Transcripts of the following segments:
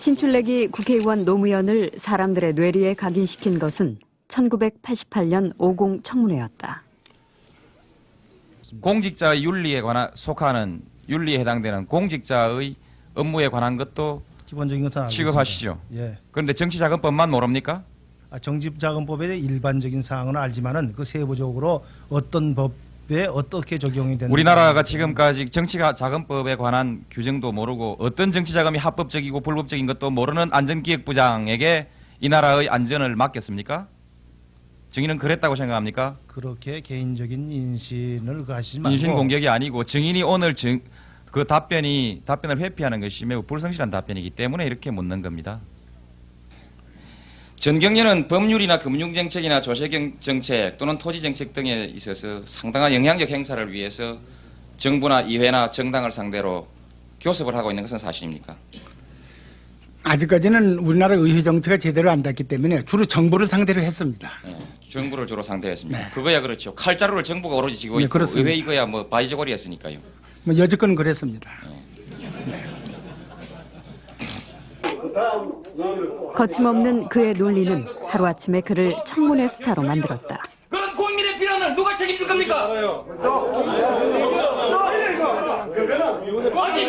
신출내기 국회의원 노무현을 사람들의 뇌리에 각인시킨 것은 1988년 50 청문회였다. 공직자의 윤리에 관한 속하는 윤리에 해당되는 공직자의 업무에 관한 것도 기본적인 것은 알고 취급하시죠. 있습니다. 예. 그런데 정치자금법만 모릅니까? 정치자금법의 일반적인 사항은 알지만은 그 세부적으로 어떤 법에 어떻게 적용이 되는 우리나라가 지금까지 정치자금법에 관한 규정도 모르고 어떤 정치자금이 합법적이고 불법적인 것도 모르는 안전기획부장에게 이 나라의 안전을 맡겼습니까? 증인은 그랬다고 생각합니까? 그렇게 개인적인 인신을 가시지 말고 인신 공격이 아니고 증인이 오늘 그 답변을 회피하는 것이 매우 불성실한 답변이기 때문에 이렇게 묻는 겁니다. 전경련은 법률이나 금융정책이나 조세정책 또는 토지정책 등에 있어서 상당한 영향력 행사를 위해서 정부나 의회나 정당을 상대로 교섭을 하고 있는 것은 사실입니까? 아직까지는 우리나라 의회 정치가 제대로 안 됐기 때문에 주로 정부를 상대로 했습니다. 네, 정부를 주로 상대했습니다. 네. 그거야 그렇죠. 칼자루를 정부가 오로지 쥐고 네, 있고 그렇습니다. 의회 이거야 뭐 바위저고리였으니까요. 뭐 여지껏은 그랬습니다. 거침없는 그의 논리는 하루아침에 그를 청문회 스타로 만들었다. 그런 국민의 비난을 누가 책임질 겁니까? 아니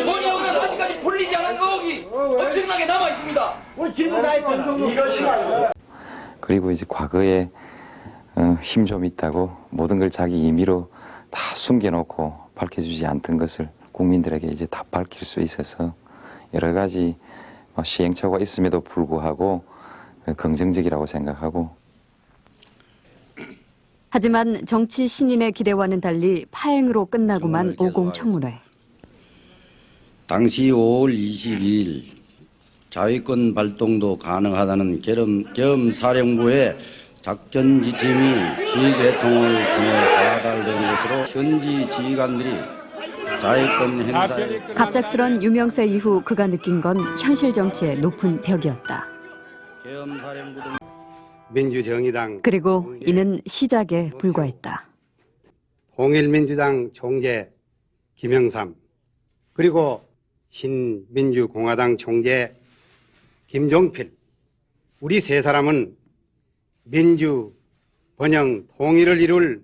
본의원은 아직까지 풀리지 않은 의혹이 엄청나게 남아 있습니다. 그리고 이제 과거에 힘 좀 있다고 모든 걸 자기 임의로 다 숨겨놓고 밝혀주지 않던 것을 국민들에게 이제 다 밝힐 수 있어서 여러 가지 시행착오가 있음에도 불구하고 긍정적이라고 생각하고. 하지만 정치 신인의 기대와는 달리 파행으로 끝나고만 50 청문회. 당시 5월 22일 자위권 발동도 가능하다는 계엄사령부의 작전 지침이 지휘계통을 통해 전달된 것으로 현지 지휘관들이 자위권 행사에 갑작스런 유명세 이후 그가 느낀 건 현실 정치의 높은 벽이었다. 계엄사령부 등 민주정의당 그리고 이는 시작에 불과했다. 통일민주당 총재 김영삼 그리고 신민주공화당 총재 김종필 우리 세 사람은 민주, 번영, 통일을 이룰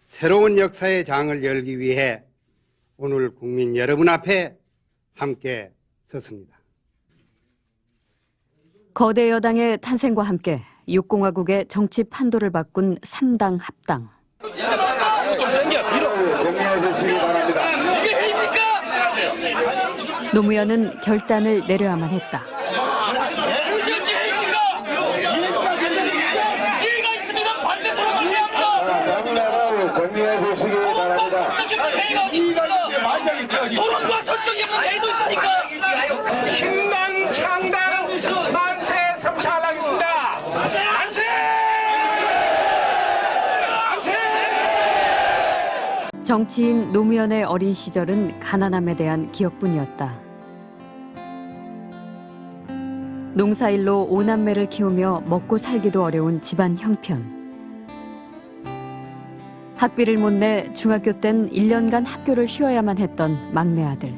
새로운 역사의 장을 열기 위해 오늘 국민 여러분 앞에 함께 섰습니다. 거대 여당의 탄생과 함께 6공화국의 정치 판도를 바꾼 3당 합당. 노무현은 결단을 내려야만 했다. 토론과 설득이 없는 애도 있으니까 신당 창당 만세 성찰하겠습니다. 만세! 만세! 정치인 노무현의 어린 시절은 가난함에 대한 기억뿐이었다. 농사일로 5남매를 키우며 먹고 살기도 어려운 집안 형편. 학비를 못 내 중학교 땐 1년간 학교를 쉬어야만 했던 막내 아들.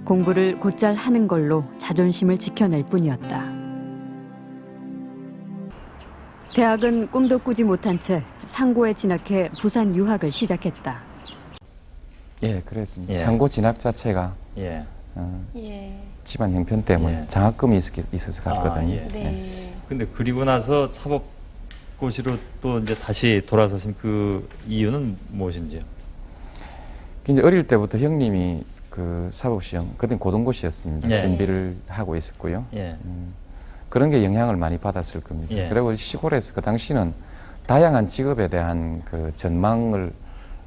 공부를 곧잘 하는 걸로 자존심을 지켜낼 뿐이었다. 대학은 꿈도 꾸지 못한 채 상고에 진학해 부산 유학을 시작했다. 예, 그랬습니다. 예. 상고 진학 자체가 예. 집안 형편 때문에 예. 장학금이 있어서 갔거든요. 예. 네. 근데 그리고 나서 사법고시로 또 이제 다시 돌아서신 그 이유는 무엇인지요? 이제 어릴 때부터 형님이 그 사법시험, 그땐 고등고시였습니다. 예. 준비를 하고 있었고요. 예. 그런 게 영향을 많이 받았을 겁니다. 예. 그리고 시골에서 그 당시는 다양한 직업에 대한 그 전망을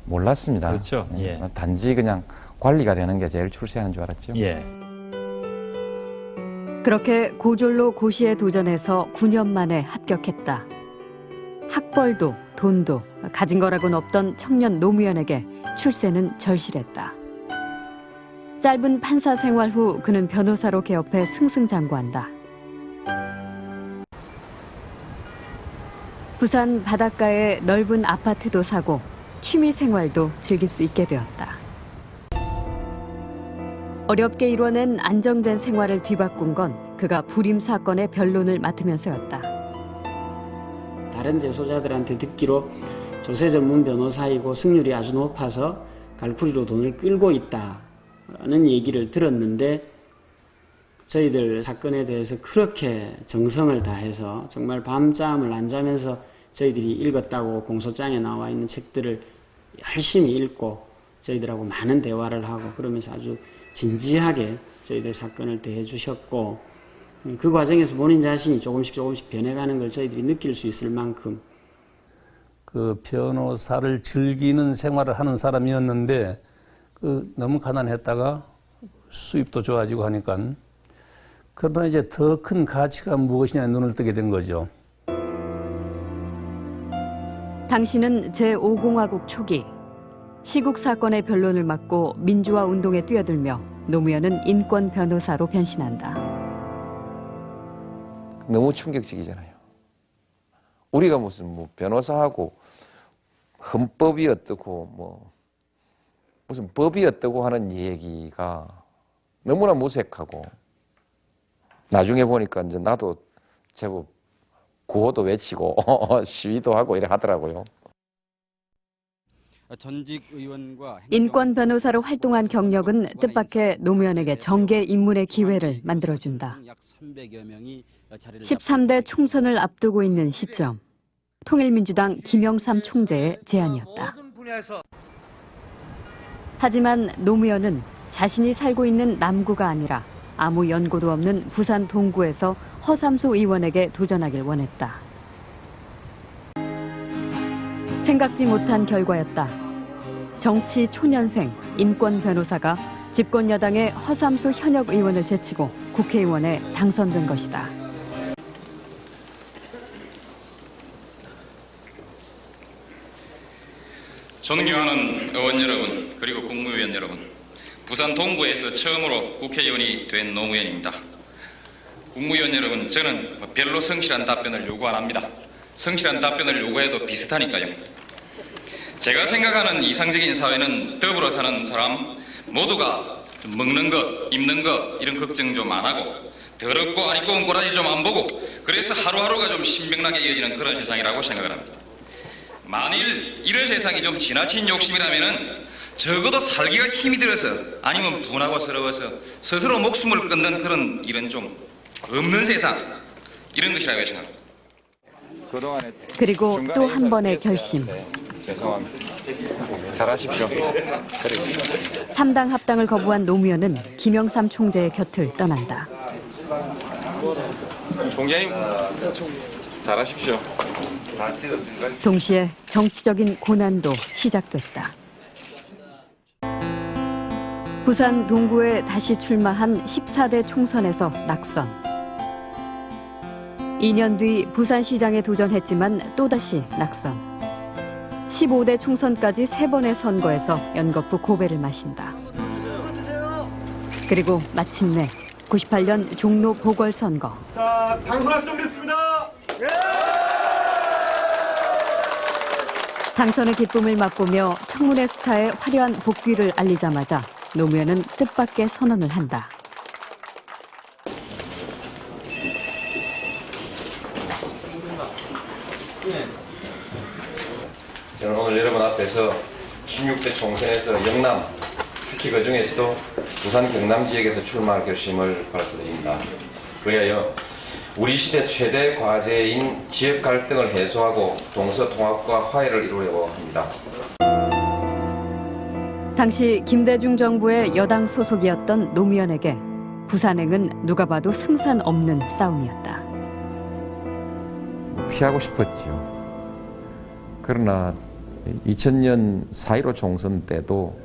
몰랐습니다. 그렇죠. 예. 단지 그냥 관리가 되는 게 제일 출세하는 줄 알았죠. 예. 그렇게 고졸로 고시에 도전해서 9년 만에 합격했다. 학벌도 돈도 가진 거라고는 없던 청년 노무현에게 출세는 절실했다. 짧은 판사 생활 후 그는 변호사로 개업해 승승장구한다. 부산 바닷가에 넓은 아파트도 사고 취미 생활도 즐길 수 있게 되었다. 어렵게 이뤄낸 안정된 생활을 뒤바꾼 건 그가 불임 사건의 변론을 맡으면서였다. 다른 재소자들한테 듣기로 조세 전문 변호사이고 승률이 아주 높아서 갈쿠리로 돈을 끌고 있다는 얘기를 들었는데 저희들 사건에 대해서 그렇게 정성을 다해서 정말 밤잠을 안 자면서 저희들이 읽었다고 공소장에 나와 있는 책들을 열심히 읽고 저희들하고 많은 대화를 하고 그러면서 아주 진지하게 저희들 사건을 대해 주셨고 그 과정에서 본인 자신이 조금씩 변해가는 걸 저희들이 느낄 수 있을 만큼 그 변호사를 즐기는 생활을 하는 사람이었는데 너무 가난했다가 수입도 좋아지고 하니까 그러나 이제 더 큰 가치가 무엇이냐 눈을 뜨게 된 거죠. 당시는 제5공화국 초기 시국 사건의 변론을 맡고 민주화 운동에 뛰어들며 노무현은 인권 변호사로 변신한다. 너무 충격적이잖아요. 우리가 무슨 변호사하고 헌법이 어떻고 무슨 법이 어떻고 하는 얘기가 너무나 무색하고 나중에 보니까 이제 나도 제법 구호도 외치고 시위도 하고 이래 하더라고요. 전직 의원과 인권 변호사로 활동한 경력은 뜻밖의 노무현에게 정계 입문의 기회를 만들어준다. 약 300여 명이 자리를 13대 총선을 앞두고 있는 시점, 통일민주당 김영삼 총재의 제안이었다. 하지만 노무현은 자신이 살고 있는 남구가 아니라 아무 연고도 없는 부산 동구에서 허삼수 의원에게 도전하길 원했다. 생각지 못한 결과였다. 정치 초년생 인권 변호사가 집권 여당의 허삼수 현역 의원을 제치고 국회의원에 당선된 것이다. 존경하는 의원 여러분, 그리고 국무위원 여러분, 부산 동구에서 처음으로 국회의원이 된 노무현입니다. 국무위원 여러분, 저는 별로 성실한 답변을 요구 안 합니다. 성실한 답변을 요구해도 비슷하니까요. 제가 생각하는 이상적인 사회는 더불어 사는 사람 모두가 좀 먹는 것, 입는 것 이런 걱정 좀 안 하고 더럽고 안 입고 꼬라지 좀 안 보고 그래서 하루하루가 좀 신명나게 이어지는 그런 세상이라고 생각을 합니다. 만일 이런 세상이 좀 지나친 욕심이라면은 적어도 살기가 힘이 들어서 아니면 분하고 서러워서 스스로 목숨을 끊는 그런 일은 좀 없는 세상 이런 것이라고 생각합니다. 그리고 또 한 번의 결심. 죄송합니다. 잘하십시오. 3당 합당을 거부한 노무현은 김영삼 총재의 곁을 떠난다. 총재님 잘하십시오. 동시에 정치적인 고난도 시작됐다. 부산 동구에 다시 출마한 14대 총선에서 낙선. 2년 뒤 부산시장에 도전했지만 또다시 낙선. 15대 총선까지 3번의 선거에서 연거푸 고배를 마신다. 그리고 마침내 98년 종로 보궐선거. 자, 당선 확정됐습니다. 당선의 기쁨을 맛보며 청문회 스타의 화려한 복귀를 알리자마자 노무현은 뜻밖의 선언을 한다. 저는 오늘 여러분 앞에서 16대 총선에서 영남, 특히 그중에서도 부산 경남 지역에서 출마할 결심을 밝혀드립니다. 그리하여 우리 시대 최대 과제인 지역 갈등을 해소하고 동서 통합과 화해를 이루려고 합니다. 당시 김대중 정부의 여당 소속이었던 노무현에게 부산행은 누가 봐도 승산 없는 싸움이었다. 피하고 싶었죠. 그러나 2000년 4.15 총선 때도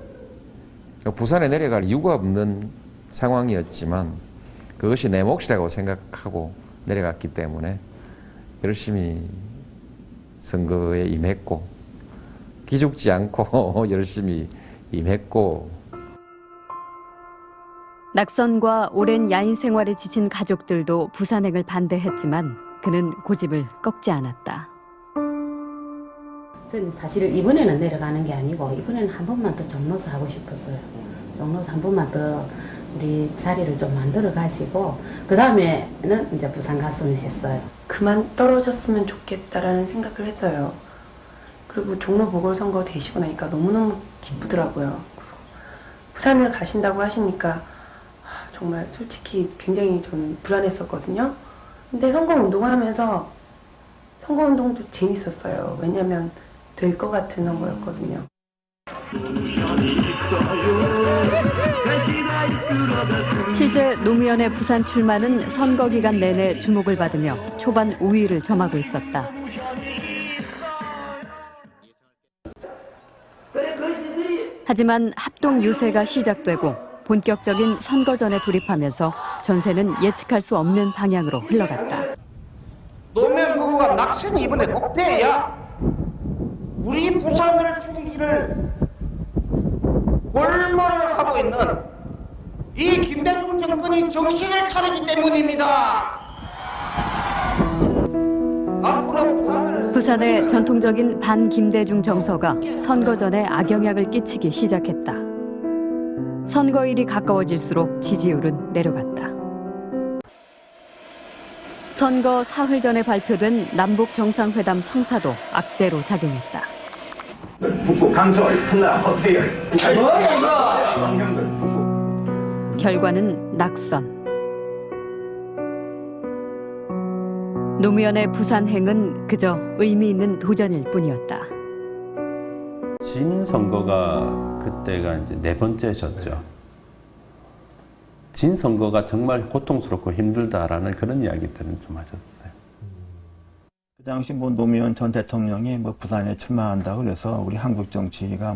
부산에 내려갈 이유가 없는 상황이었지만 그것이 내 몫이라고 생각하고 내려갔기 때문에 열심히 선거에 임했고 기죽지 않고 열심히 임했고. 낙선과 오랜 야인 생활에 지친 가족들도 부산행을 반대했지만 그는 고집을 꺾지 않았다. 저는 사실은 이번에는 내려가는 게 아니고 이번에는 한 번만 더 종로서 하고 싶었어요. 종로서 한 번만 더 우리 자리를 좀 만들어 가지고 그 다음에는 이제 부산 갔으면 했어요. 그만 떨어졌으면 좋겠다라는 생각을 했어요. 그리고 종로 보궐선거 되시고 나니까 너무너무 기쁘더라고요. 부산을 가신다고 하시니까 정말 솔직히 굉장히 저는 불안했었거든요. 근데 선거운동을 하면서 선거운동도 재밌었어요. 왜냐하면 될 것 같은 선거였거든요. 실제 노무현의 부산 출마는 선거 기간 내내 주목을 받으며 초반 우위를 점하고 있었다. 하지만 합동 유세가 시작되고 본격적인 선거전에 돌입하면서 전세는 예측할 수 없는 방향으로 흘러갔다. 노무현 후보가 낙선이 이번에 복대해야 우리 부산을 죽이기를 골몰을 하고 있는 이 김대중 정권이 정신을 차리기 때문입니다. 앞으로 부산의 전통적인 반김대중 정서가 선거전에 악영향을 끼치기 시작했다. 선거일이 가까워질수록 지지율은 내려갔다. 선거 사흘 전에 발표된 남북 정상회담 성사도 악재로 작용했다. 북구 강서울 플라 호텔 결과는 낙선. 노무현의 부산행은 그저 의미 있는 도전일 뿐이었다. 진 선거가 그때가 이제 4번째 졌죠. 진 선거가 정말 고통스럽고 힘들다라는 그런 이야기들은 좀 하셨어요. 그 당시 노무현 전 대통령이 부산에 출마한다고 그래서 우리 한국 정치가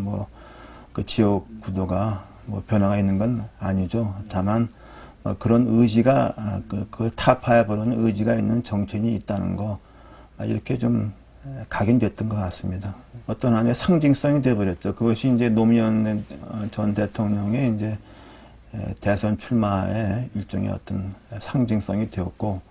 그 지역 구도가 변화가 있는 건 아니죠. 다만 그런 의지가 그걸 타파해보려는 의지가 있는 정치인이 있다는 거 이렇게 좀 각인됐던 것 같습니다. 어떤 하나의 상징성이 되어버렸죠. 그것이 이제 노무현 전 대통령의 이제 대선 출마의 일종의 어떤 상징성이 되었고